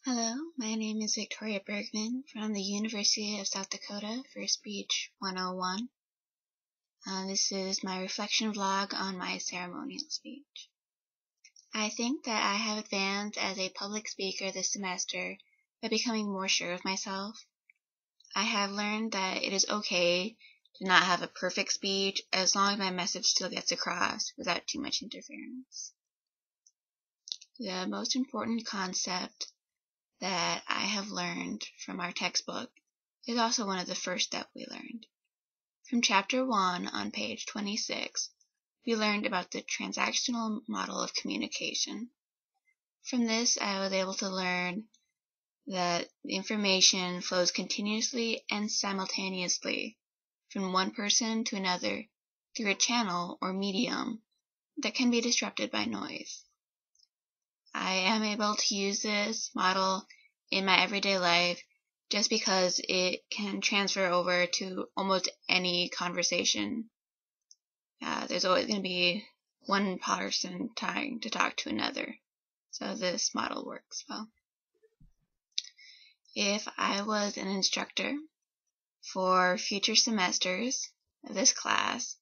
Hello, my name is Victoria Bergman from the University of South Dakota for Speech 101. This is my reflection vlog on my ceremonial speech. I think that I have advanced as a public speaker this semester by becoming more sure of myself. I have learned that it is okay to not have a perfect speech as long as my message still gets across without too much interference. The most important concept that I have learned from our textbook is also one of the first steps we learned. From chapter 1 on page 26, we learned about the transactional model of communication. From this, I was able to learn that information flows continuously and simultaneously from one person to another through a channel or medium that can be disrupted by noise. I am able to use this model in my everyday life just because it can transfer over to almost any conversation. There's always going to be one person trying to talk to another, so this model works well. If I was an instructor for future semesters of this class,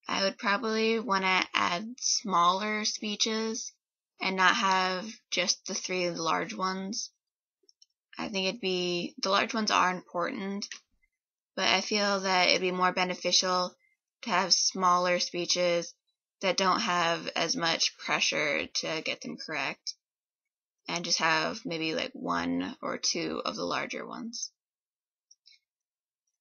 I would probably want to add smaller speeches and not have just the 3 large ones. I think the large ones are important, but I feel that it'd be more beneficial to have smaller speeches that don't have as much pressure to get them correct, and just have maybe like 1 or 2 of the larger ones.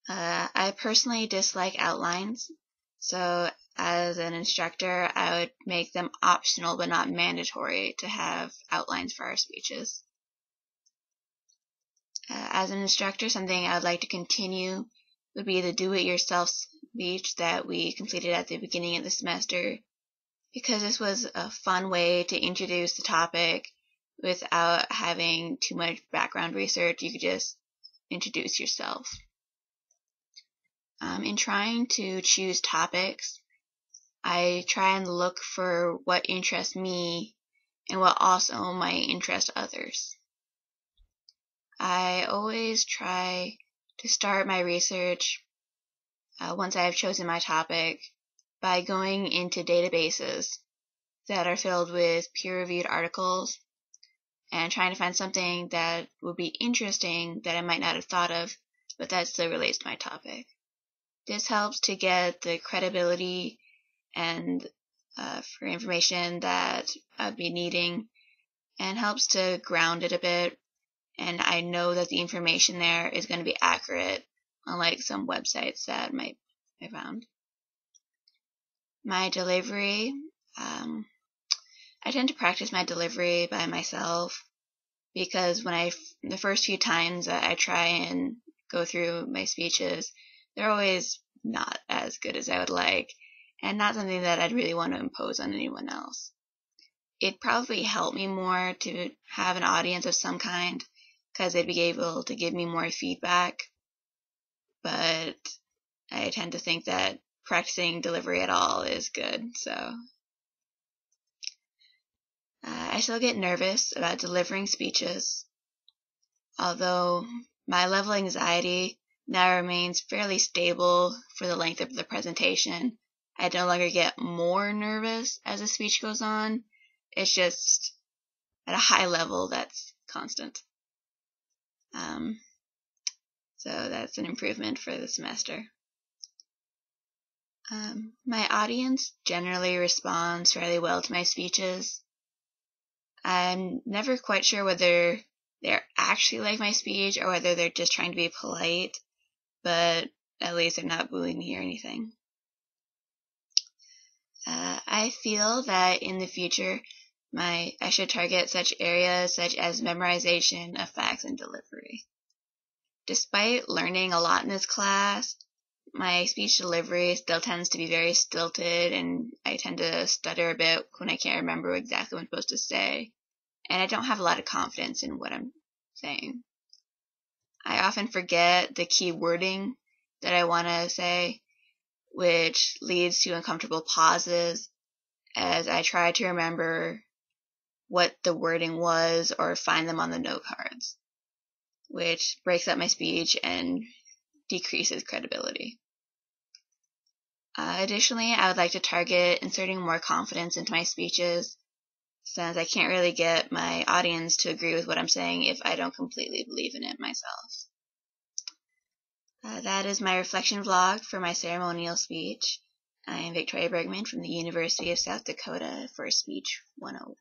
I personally dislike outlines, so as an instructor, I would make them optional but not mandatory to have outlines for our speeches. As an instructor, something I would like to continue would be the do-it-yourself speech that we completed at the beginning of the semester, because this was a fun way to introduce the topic without having too much background research. You could just introduce yourself. In trying to choose topics, I try and look for what interests me and what also might interest others. I always try to start my research once I have chosen my topic by going into databases that are filled with peer-reviewed articles and trying to find something that would be interesting that I might not have thought of, but that still relates to my topic. This helps to get the credibility and for information that I'd be needing, and helps to ground it a bit, and I know that the information there is going to be accurate, unlike some websites that I found. My delivery, I tend to practice my delivery by myself, because the first few times that I try and go through my speeches, they're always not as good as I would like, and not something that I'd really want to impose on anyone else. It'd probably help me more to have an audience of some kind, because they'd be able to give me more feedback, but I tend to think that practicing delivery at all is good, so I still get nervous about delivering speeches, although my level of anxiety now remains fairly stable for the length of the presentation. I no longer get more nervous as the speech goes on. It's just at a high level that's constant. So that's an improvement for the semester. My audience generally responds fairly well to my speeches. I'm never quite sure whether they're actually like my speech or whether they're just trying to be polite, but at least they're not booing me or anything. I feel that in the future, I should target such areas such as memorization of facts and delivery. Despite learning a lot in this class, my speech delivery still tends to be very stilted, and I tend to stutter a bit when I can't remember exactly what I'm supposed to say, and I don't have a lot of confidence in what I'm saying. I often forget the key wording that I want to say, which leads to uncomfortable pauses as I try to remember what the wording was or find them on the note cards, which breaks up my speech and decreases credibility. Additionally, I would like to target inserting more confidence into my speeches, since I can't really get my audience to agree with what I'm saying if I don't completely believe in it myself. That is my reflection vlog for my ceremonial speech. I am Victoria Bergman from the University of South Dakota for Speech 101.